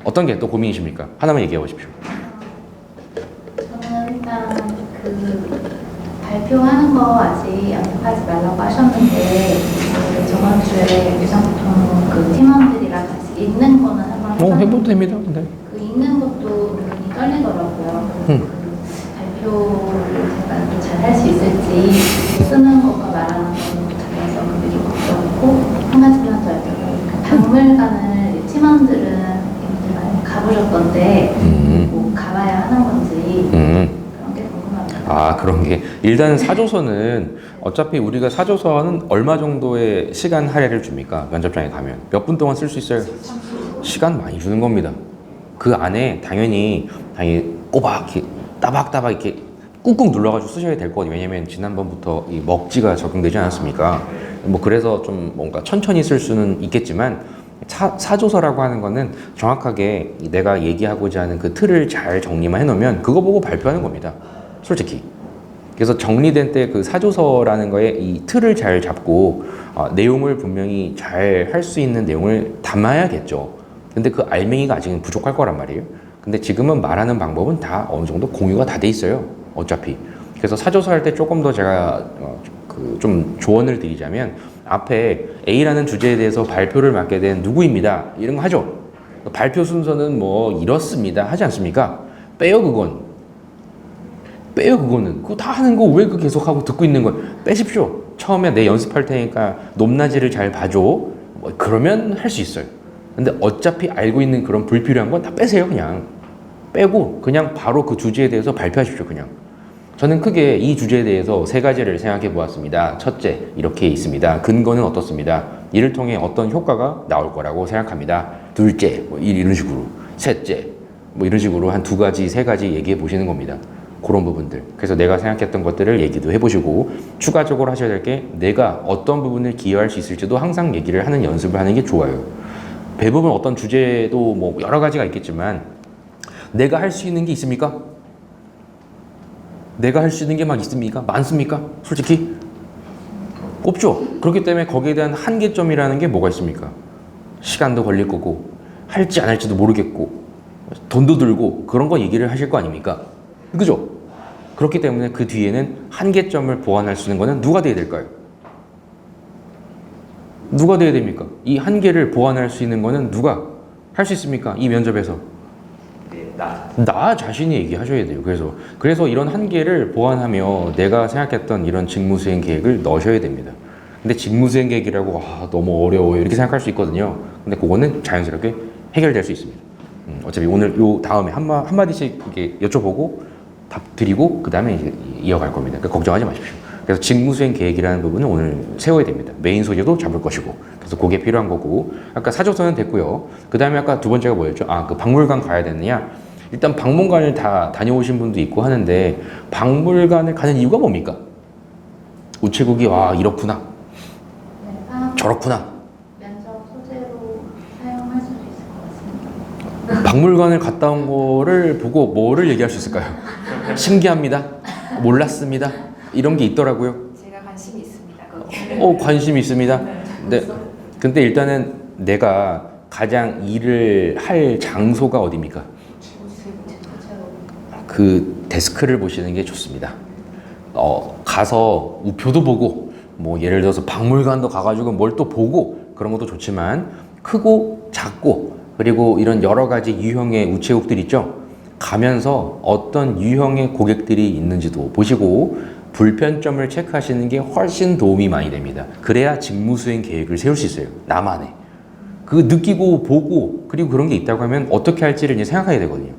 어떤 게 또 고민이십니까? 하나만 얘기해 보십시오. 저는 일단 그 발표하는 거 아직 연습하지 말라고 하셨는데 그 저번 주에 유상통 그 팀원들이랑 같이 읽는 거는 한번 해봐도 됩니다. 네. 그 읽는 것도 눈이 떨리더라고요. 그 발표를 제가 또 잘 할 수 있을지 쓰는 것과 말하는 거는 잘해서 그게 좀 걱정이고 한 가지만 더 여쭤봐요. 그 박물관을 팀원들은 이렇게 많이 가보셨던데 뭐 가봐야 하는 건지 그런 게 궁금합니다. 아, 그런 게 일단 사조서는 어차피 우리가 사조서는 얼마 정도의 시간 할애를 줍니까? 면접장에 가면 몇 분 동안 쓸 수 있어요? 시간 많이 주는 겁니다. 그 안에 당연히 꼬박 이렇게 따박따박 이렇게 꾹꾹 눌러가지고 쓰셔야 될 거거든요. 왜냐면 지난번부터 이 먹지가 적용되지 않았습니까? 뭐 그래서 좀 뭔가 천천히 쓸 수는 있겠지만 사조서라고 하는 거는 정확하게 내가 얘기하고자 하는 그 틀을 잘 정리만 해놓으면 그거 보고 발표하는 겁니다. 솔직히. 그래서 정리된 때 그 사조서라는 거에 이 틀을 잘 잡고 내용을 분명히 잘 할 수 있는 내용을 담아야겠죠. 근데 그 알맹이가 아직은 부족할 거란 말이에요. 근데 지금은 말하는 방법은 다 어느 정도 공유가 다 돼 있어요. 어차피. 그래서 사조서 할 때 조금 더 제가 좀 조언을 드리자면 앞에 A라는 주제에 대해서 발표를 맡게 된 누구입니다. 이런 거 하죠. 발표 순서는 뭐 이렇습니다. 하지 않습니까? 빼요 그건. 빼요 그거는. 그거 다 하는 거 왜 그 계속하고 듣고 있는 걸 빼십시오. 처음에 내 연습할 테니까 높낮이를 잘 봐줘. 뭐 그러면 할 수 있어요. 근데 어차피 알고 있는 그런 불필요한 건 다 빼세요 그냥. 빼고 그냥 바로 그 주제에 대해서 발표하십시오 그냥. 저는 크게 이 주제에 대해서 세 가지를 생각해 보았습니다. 첫째, 이렇게 있습니다. 근거는 어떻습니다. 이를 통해 어떤 효과가 나올 거라고 생각합니다. 둘째, 뭐 이런 식으로. 셋째, 뭐 이런 식으로 한 두 가지, 세 가지 얘기해 보시는 겁니다. 그런 부분들. 그래서 내가 생각했던 것들을 얘기도 해보시고 추가적으로 하셔야 될 게 내가 어떤 부분을 기여할 수 있을지도 항상 얘기를 하는 연습을 하는 게 좋아요. 대부분 어떤 주제도 뭐 여러 가지가 있겠지만 내가 할 수 있는 게 있습니까? 내가 할 수 있는 게 막 있습니까? 많습니까? 솔직히? 없죠. 그렇기 때문에 거기에 대한 한계점이라는 게 뭐가 있습니까? 시간도 걸릴 거고 할지 안 할지도 모르겠고 돈도 들고 그런 거 얘기를 하실 거 아닙니까? 그죠? 그렇기 때문에 그 뒤에는 한계점을 보완할 수 있는 거는 누가 돼야 될까요? 누가 돼야 됩니까? 이 한계를 보완할 수 있는 거는 누가 할 수 있습니까? 이 면접에서 나 자신이 얘기하셔야 돼요. 그래서 이런 한계를 보완하며 내가 생각했던 이런 직무수행 계획을 넣으셔야 됩니다. 근데 직무수행 계획이라고 너무 어려워요 이렇게 생각할 수 있거든요. 근데 그거는 자연스럽게 해결될 수 있습니다. 어차피 오늘 요 다음에 한마디씩 이렇게 여쭤보고 답 드리고 그 다음에 이제 이어갈 겁니다. 그러니까 걱정하지 마십시오. 그래서 직무수행 계획이라는 부분은 오늘 세워야 됩니다. 메인 소재도 잡을 것이고 그래서 그게 필요한 거고 아까 사조서는 됐고요. 그 다음에 아까 두 번째가 뭐였죠? 그 박물관 가야 되느냐? 일단 박물관을 다 다녀오신 분도 있고 하는데 박물관을 가는 이유가 뭡니까? 우체국이 이렇구나 저렇구나 면접 소재로 사용할 수도 있을 것 같습니다. 박물관을 갔다 온 거를 보고 뭐를 얘기할 수 있을까요? 신기합니다. 몰랐습니다. 이런 게 있더라고요. 제가 관심이 있습니다. 관심이 있습니다. 네. 근데 일단은 내가 가장 일을 할 장소가 어디입니까? 그 데스크를 보시는 게 좋습니다. 가서 우표도 보고 뭐 예를 들어서 박물관도 가가지고 뭘 또 보고 그런 것도 좋지만 크고 작고 그리고 이런 여러 가지 유형의 우체국들 있죠. 가면서 어떤 유형의 고객들이 있는지도 보시고 불편점을 체크하시는 게 훨씬 도움이 많이 됩니다. 그래야 직무수행 계획을 세울 수 있어요. 나만의. 그 느끼고 보고 그리고 그런 게 있다고 하면 어떻게 할지를 이제 생각해야 되거든요.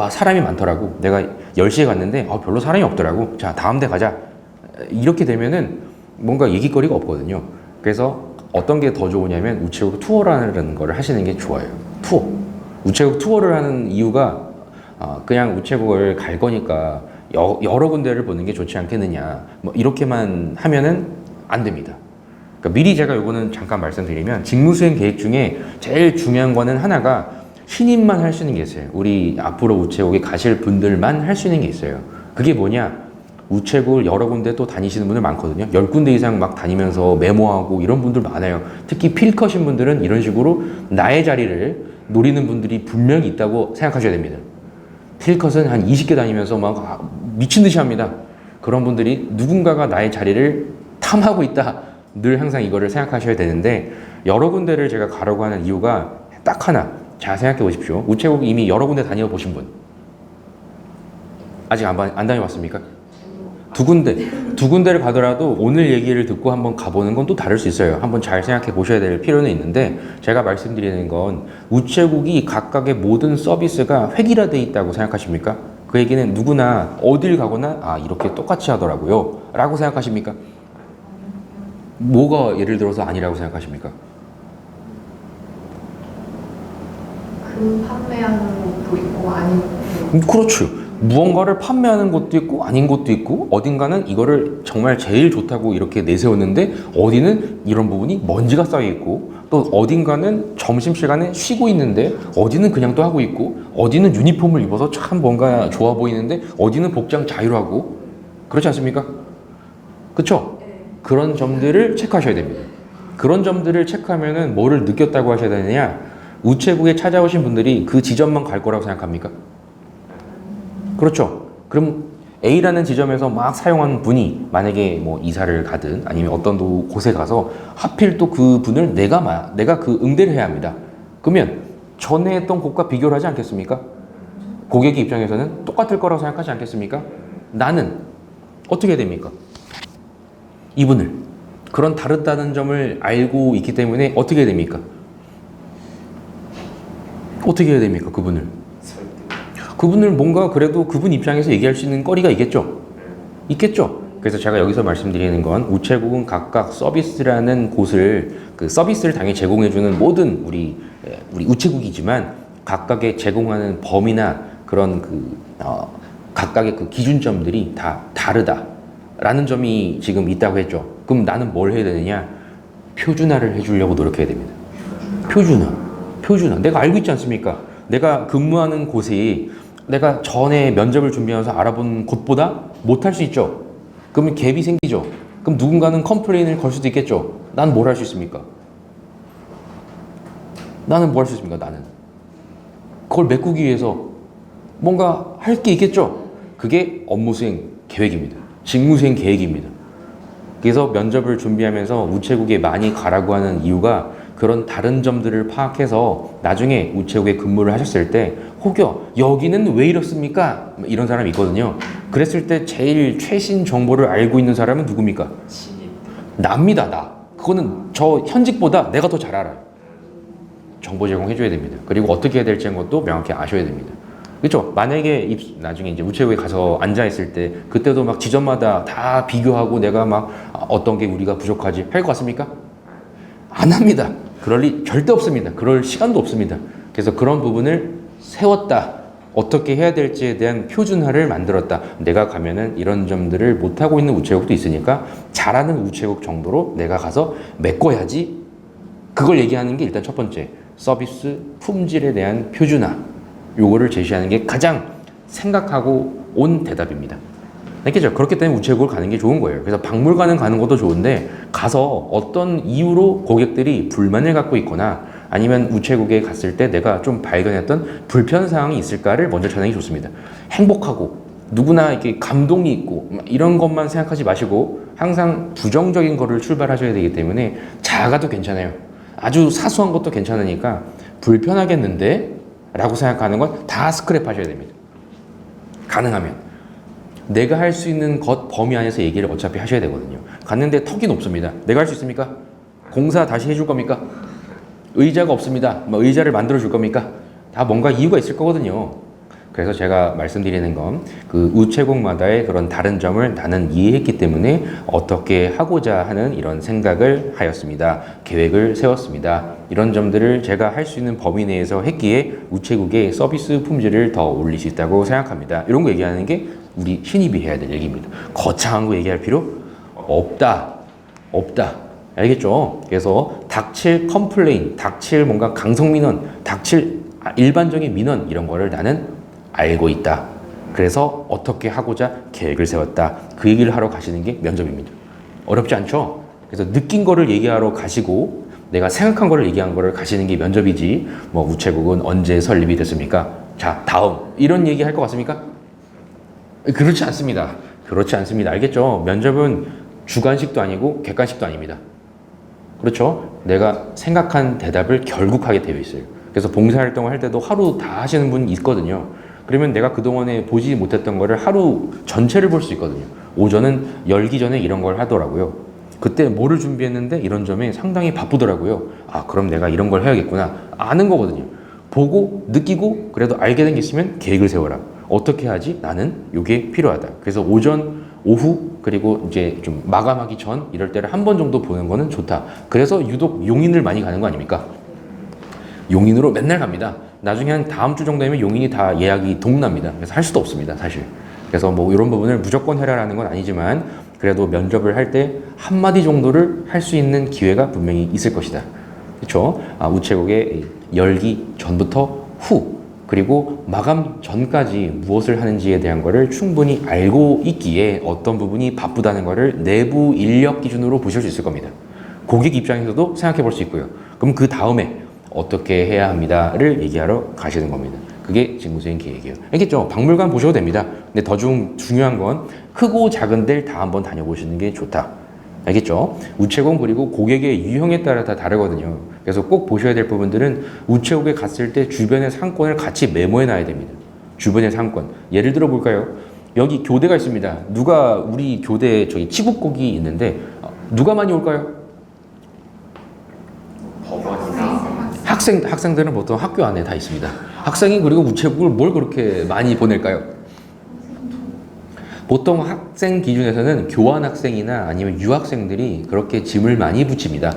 사람이 많더라고. 내가 10시에 갔는데 별로 사람이 없더라고. 자, 다음 데 가자. 이렇게 되면은 뭔가 얘기거리가 없거든요. 그래서 어떤 게 더 좋으냐면 우체국 투어라는 거를 하시는 게 좋아요. 투어. 우체국 투어를 하는 이유가 그냥 우체국을 갈 거니까 여러 군데를 보는 게 좋지 않겠느냐. 뭐 이렇게만 하면은 안 됩니다. 그러니까 미리 제가 요거는 잠깐 말씀드리면 직무수행 계획 중에 제일 중요한 거는 하나가 신입만 할 수 있는 게 있어요. 우리 앞으로 우체국에 가실 분들만 할 수 있는 게 있어요. 그게 뭐냐? 우체국을 여러 군데 또 다니시는 분들 많거든요. 10군데 이상 막 다니면서 메모하고 이런 분들 많아요. 특히 필컷인 분들은 이런 식으로 나의 자리를 노리는 분들이 분명히 있다고 생각하셔야 됩니다. 힐컷은 한 20개 다니면서 막 미친 듯이 합니다. 그런 분들이 누군가가 나의 자리를 탐하고 있다. 늘 항상 이거를 생각하셔야 되는데, 여러 군데를 제가 가려고 하는 이유가 딱 하나. 잘 생각해 보십시오. 우체국 이미 여러 군데 다녀보신 분. 아직 안 다녀봤습니까? 두 군데를 가더라도 오늘 얘기를 듣고 한번 가보는 건 또 다를 수 있어요. 한번 잘 생각해 보셔야 될 필요는 있는데, 제가 말씀드리는 건 우체국이 각각의 모든 서비스가 획일화되어 있다고 생각하십니까? 그 얘기는 누구나 어딜 가거나 이렇게 똑같이 하더라고요 라고 생각하십니까? 뭐가 예를 들어서 아니라고 생각하십니까? 그 판매하는 것도 있고 아닌 것도 그렇죠. 무언가를 판매하는 것도 있고 아닌 것도 있고, 어딘가는 이거를 정말 제일 좋다고 이렇게 내세웠는데 어디는 이런 부분이 먼지가 쌓여 있고, 또 어딘가는 점심시간에 쉬고 있는데 어디는 그냥 또 하고 있고, 어디는 유니폼을 입어서 참 뭔가 좋아 보이는데 어디는 복장 자유하고, 그렇지 않습니까? 그렇죠? 그런 점들을 체크하셔야 됩니다. 그런 점들을 체크하면은 뭐를 느꼈다고 하셔야 되느냐? 우체국에 찾아오신 분들이 그 지점만 갈 거라고 생각합니까? 그렇죠. 그럼 A라는 지점에서 막 사용한 분이 만약에 뭐 이사를 가든 아니면 어떤 곳에 가서 하필 또 그 분을 내가 그 응대를 해야 합니다. 그러면 전에 했던 곳과 비교를 하지 않겠습니까? 고객의 입장에서는 똑같을 거라고 생각하지 않겠습니까? 나는 어떻게 해야 됩니까? 이분을 그런 다르다는 점을 알고 있기 때문에 어떻게 해야 됩니까? 어떻게 해야 됩니까? 그분을 뭔가 그래도 그분 입장에서 얘기할 수 있는 거리가 있겠죠? 있겠죠? 그래서 제가 여기서 말씀드리는 건, 우체국은 각각 서비스라는 곳을, 그 서비스를 당연히 제공해주는 모든 우리 우체국이지만 각각의 제공하는 범위나 그런 각각의 그 기준점들이 다 다르다라는 점이 지금 있다고 했죠. 그럼 나는 뭘 해야 되느냐? 표준화를 해주려고 노력해야 됩니다. 표준화. 내가 알고 있지 않습니까? 내가 근무하는 곳이 내가 전에 면접을 준비하면서 알아본 곳보다 못할 수 있죠. 그러면 갭이 생기죠. 그럼 누군가는 컴플레인을 걸 수도 있겠죠. 난 뭘 할 수 있습니까? 나는 그걸 메꾸기 위해서 뭔가 할 게 있겠죠. 그게 업무 수행 계획입니다. 직무 수행 계획입니다. 그래서 면접을 준비하면서 우체국에 많이 가라고 하는 이유가, 그런 다른 점들을 파악해서 나중에 우체국에 근무를 하셨을 때 혹여 여기는 왜 이렇습니까? 이런 사람이 있거든요. 그랬을 때 제일 최신 정보를 알고 있는 사람은 누굽니까? 납니다. 나. 그거는 저 현직보다 내가 더 잘 알아요. 정보 제공해줘야 됩니다. 그리고 어떻게 해야 될지 것도 명확히 아셔야 됩니다. 그렇죠? 만약에 나중에 이제 우체국에 가서 앉아있을 때 그때도 막 지점마다 다 비교하고 내가 막 어떤 게 우리가 부족하지 할 것 같습니까? 안 합니다. 그럴 리 절대 없습니다. 그럴 시간도 없습니다. 그래서 그런 부분을 세웠다. 어떻게 해야 될지에 대한 표준화를 만들었다. 내가 가면은 이런 점들을 못하고 있는 우체국도 있으니까 잘하는 우체국 정도로 내가 가서 메꿔야지. 그걸 얘기하는 게 일단 첫 번째, 서비스 품질에 대한 표준화. 요거를 제시하는 게 가장 생각하고 온 대답입니다. 알겠죠? 그렇기 때문에 우체국을 가는 게 좋은 거예요. 그래서 박물관은 가는 것도 좋은데, 가서 어떤 이유로 고객들이 불만을 갖고 있거나 아니면 우체국에 갔을 때 내가 좀 발견했던 불편사항이 있을까를 먼저 찾는 게 좋습니다. 행복하고 누구나 이렇게 감동이 있고 이런 것만 생각하지 마시고 항상 부정적인 거를 출발하셔야 되기 때문에 작아도 괜찮아요. 아주 사소한 것도 괜찮으니까 불편하겠는데? 라고 생각하는 건 다 스크랩 하셔야 됩니다. 가능하면. 내가 할 수 있는 것 범위 안에서 얘기를 어차피 하셔야 되거든요. 갔는데 턱이 높습니다. 내가 할 수 있습니까? 공사 다시 해줄 겁니까? 의자가 없습니다. 의자를 만들어 줄 겁니까? 다 뭔가 이유가 있을 거거든요. 그래서 제가 말씀드리는 건, 그 우체국마다의 그런 다른 점을 나는 이해했기 때문에 어떻게 하고자 하는 이런 생각을 하였습니다. 계획을 세웠습니다. 이런 점들을 제가 할 수 있는 범위 내에서 했기에 우체국의 서비스 품질을 더 올릴 수 있다고 생각합니다. 이런 거 얘기하는 게 우리 신입이 해야 될 얘기입니다. 거창한 거 얘기할 필요 없다. 알겠죠? 그래서 닥칠 컴플레인, 닥칠 뭔가 강성민원, 닥칠 일반적인 민원, 이런 거를 나는 알고 있다. 그래서 어떻게 하고자 계획을 세웠다. 그 얘기를 하러 가시는 게 면접입니다. 어렵지 않죠? 그래서 느낀 거를 얘기하러 가시고 내가 생각한 거를 얘기한 거를 가시는 게 면접이지 뭐 우체국은 언제 설립이 됐습니까? 자, 다음 이런 얘기 할 것 같습니까? 그렇지 않습니다. 그렇지 않습니다. 알겠죠? 면접은 주관식도 아니고 객관식도 아닙니다. 그렇죠? 내가 생각한 대답을 결국 하게 되어 있어요. 그래서 봉사활동을 할 때도 하루 다 하시는 분 있거든요. 그러면 내가 그동안에 보지 못했던 거를 하루 전체를 볼 수 있거든요. 오전은 열기 전에 이런 걸 하더라고요. 그때 뭐를 준비했는데 이런 점에 상당히 바쁘더라고요. 아, 그럼 내가 이런 걸 해야겠구나. 아는 거거든요. 보고 느끼고 그래도 알게 된 게 있으면 계획을 세워라. 어떻게 하지? 나는 이게 필요하다. 그래서 오전, 오후 그리고 이제 좀 마감하기 전 이럴 때를 한 번 정도 보는 거는 좋다. 그래서 유독 용인을 많이 가는 거 아닙니까? 용인으로 맨날 갑니다. 나중에 한 다음 주 정도 되면 용인이 다 예약이 동납니다. 그래서 할 수도 없습니다, 사실. 그래서 뭐 이런 부분을 무조건 해라라는 건 아니지만 그래도 면접을 할 때 한마디 정도를 할 수 있는 기회가 분명히 있을 것이다. 그렇죠? 우체국에 열기 전부터 후 그리고 마감 전까지 무엇을 하는지에 대한 거를 충분히 알고 있기에 어떤 부분이 바쁘다는 거를 내부 인력 기준으로 보실 수 있을 겁니다. 고객 입장에서도 생각해 볼 수 있고요. 그럼 그 다음에 어떻게 해야 합니다를 얘기하러 가시는 겁니다. 그게 직무수행 계획이에요. 알겠죠? 박물관 보셔도 됩니다. 근데 더 중요한 건 크고 작은 데를 다 한번 다녀보시는 게 좋다. 알겠죠? 우체국 그리고 고객의 유형에 따라 다 다르거든요. 그래서 꼭 보셔야 될 부분들은 우체국에 갔을 때 주변의 상권을 같이 메모해 놔야 됩니다. 주변의 상권. 예를 들어 볼까요? 여기 교대가 있습니다. 누가 우리 교대에 저기 치국곡이 있는데 누가 많이 올까요? 학생들은 보통 학교 안에 다 있습니다. 학생이 그리고 우체국을 뭘 그렇게 많이 보낼까요? 보통 학생 기준에서는 교환 학생이나 아니면 유학생들이 그렇게 짐을 많이 붙입니다.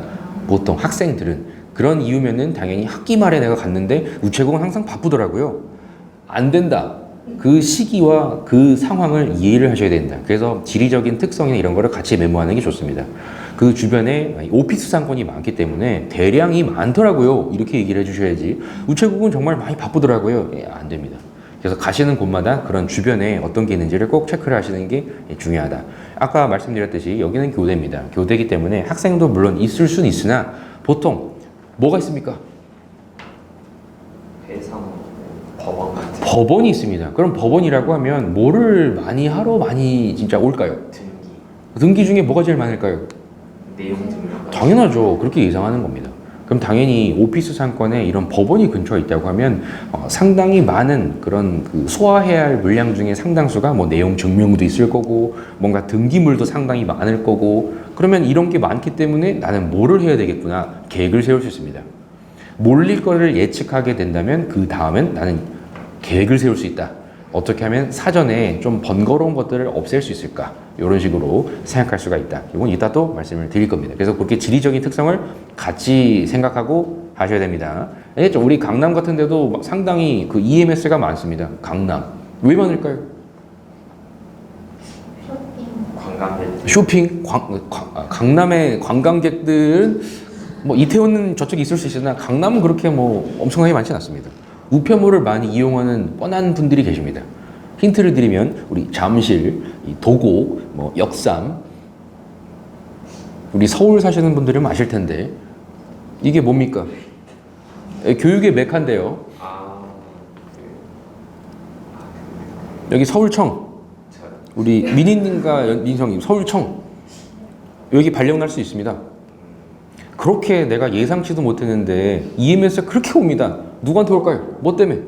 보통 학생들은. 그런 이유면은 당연히 학기 말에 내가 갔는데 우체국은 항상 바쁘더라고요. 안 된다. 그 시기와 그 상황을 이해를 하셔야 된다. 그래서 지리적인 특성이나 이런 거를 같이 메모하는 게 좋습니다. 그 주변에 오피스 상권이 많기 때문에 대량이 많더라고요. 이렇게 얘기를 해주셔야지. 우체국은 정말 많이 바쁘더라고요. 안 됩니다. 그래서 가시는 곳마다 그런 주변에 어떤 게 있는지를 꼭 체크를 하시는 게 중요하다. 아까 말씀드렸듯이 여기는 교대입니다. 교대이기 때문에 학생도 물론 있을 수는 있으나 보통 뭐가 있습니까? 회사, 법원 같은 법원이 있습니다. 그럼 법원이라고 하면 뭐를 많이 하러 많이 진짜 올까요? 등기 중에 뭐가 제일 많을까요? 내용 증명. 당연하죠. 그렇게 예상하는 겁니다. 그럼 당연히 오피스 상권에 이런 법원이 근처에 있다고 하면 상당히 많은 그런 그 소화해야 할 물량 중에 상당수가 뭐 내용 증명도 있을 거고 뭔가 등기물도 상당히 많을 거고 그러면 이런 게 많기 때문에 나는 뭐를 해야 되겠구나 계획을 세울 수 있습니다. 몰릴 거를 예측하게 된다면 그 다음엔 나는 계획을 세울 수 있다. 어떻게 하면 사전에 좀 번거로운 것들을 없앨 수 있을까? 이런 식으로 생각할 수가 있다. 이건 이따 또 말씀을 드릴 겁니다. 그래서 그렇게 지리적인 특성을 같이 생각하고 하셔야 됩니다. 알겠죠? 우리 강남 같은 데도 상당히 그 EMS가 많습니다. 강남. 왜 많을까요? 관광객. 쇼핑? 강남의 관광객들은 뭐 이태원은 저쪽에 있을 수 있으나 강남은 그렇게 뭐 엄청나게 많지는 않습니다. 우편물을 많이 이용하는 뻔한 분들이 계십니다. 힌트를 드리면 우리 잠실, 도곡, 뭐 역삼, 우리 서울 사시는 분들은 아실 텐데 이게 뭡니까? 교육의 메카인데요. 여기 서울청, 우리 민희님과 민성님 서울청 여기 발령 날 수 있습니다. 그렇게 내가 예상치도 못했는데 EMS가 그렇게 옵니다. 누구한테 올까요? 뭐 때문에?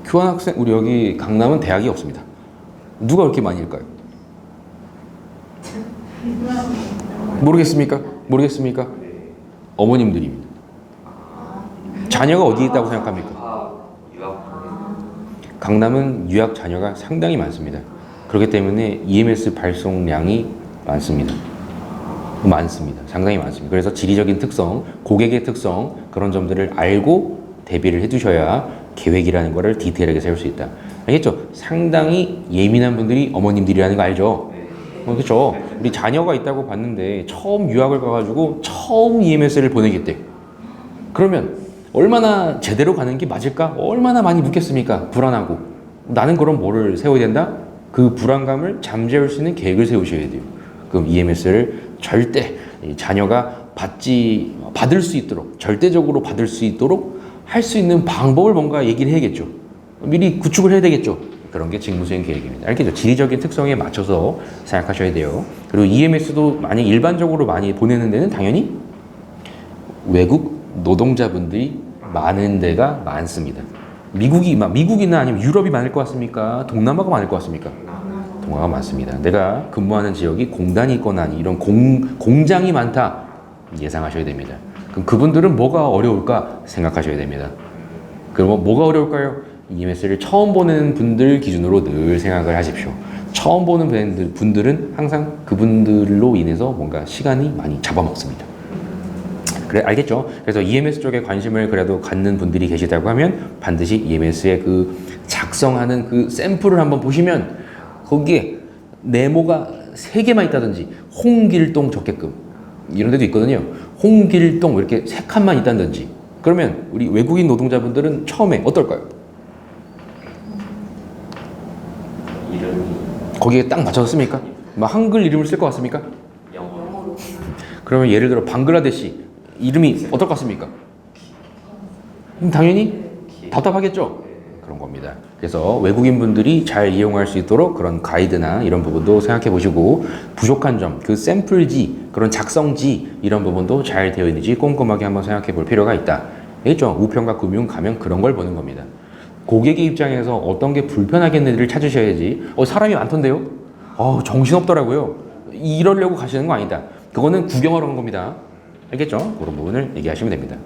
교환학생. 우리 여기 강남은 대학이 없습니다. 누가 그렇게 많이 일까요? 모르겠습니까? 모르겠습니까? 어머님들입니다. 자녀가 어디 있다고 생각합니까? 강남은 유학 자녀가 상당히 많습니다. 그렇기 때문에 EMS 발송량이 많습니다. 상당히 많습니다. 그래서 지리적인 특성, 고객의 특성 그런 점들을 알고 대비를 해두셔야 계획이라는 거를 디테일하게 세울 수 있다. 알겠죠? 상당히 예민한 분들이 어머님들이라는 거 알죠? 그렇죠? 우리 자녀가 있다고 봤는데 처음 유학을 가가지고 처음 EMS를 보내겠대. 그러면 얼마나 제대로 가는 게 맞을까? 얼마나 많이 묻겠습니까? 불안하고. 나는 그럼 뭐를 세워야 된다? 그 불안감을 잠재울 수 있는 계획을 세우셔야 돼요. 그럼 EMS를 절대 이 자녀가 받을 수 있도록, 절대적으로 받을 수 있도록 할 수 있는 방법을 뭔가 얘기를 해야겠죠. 미리 구축을 해야 되겠죠. 그런 게 직무수행 계획입니다. 알겠죠? 지리적인 특성에 맞춰서 생각하셔야 돼요. 그리고 EMS도 만약 일반적으로 많이 보내는 데는 당연히 외국 노동자분들이 많은 데가 많습니다. 미국이나 아니면 유럽이 많을 것 같습니까? 동남아가 많을 것 같습니까? 동남아가 많습니다. 내가 근무하는 지역이 공단이 있거나 이런 공장이 많다 예상하셔야 됩니다. 그럼 그분들은 뭐가 어려울까 생각하셔야 됩니다. 그럼 뭐가 어려울까요? EMS를 처음 보는 분들 기준으로 늘 생각을 하십시오. 처음 보는 분들은 항상 그분들로 인해서 뭔가 시간이 많이 잡아먹습니다. 그래, 알겠죠? 그래서 EMS 쪽에 관심을 그래도 갖는 분들이 계시다고 하면 반드시 EMS의 그 작성하는 그 샘플을 한번 보시면 거기에 네모가 3개만 있다든지 홍길동 적게끔 이런 데도 있거든요. 홍길동 이렇게 3칸만 있다든지 그러면 우리 외국인 노동자분들은 처음에 어떨까요? 이름이 거기에 딱 맞춰서 씁니까? 막 한글 이름을 쓸 것 같습니까? 영어로 그러면 예를 들어 방글라데시 이름이 어떨 것 같습니까? 당연히 답답하겠죠? 그런 겁니다. 그래서 외국인 분들이 잘 이용할 수 있도록 그런 가이드나 이런 부분도 생각해 보시고 부족한 점, 그 샘플지, 그런 작성지 이런 부분도 잘 되어 있는지 꼼꼼하게 한번 생각해 볼 필요가 있다. 알겠죠? 우편과 금융 가면 그런 걸 보는 겁니다. 고객의 입장에서 어떤 게 불편하겠는지를 찾으셔야지 사람이 많던데요? 정신없더라고요. 이러려고 가시는 거 아니다. 그거는 구경하러 간 겁니다. 알겠죠? 그런 부분을 얘기하시면 됩니다.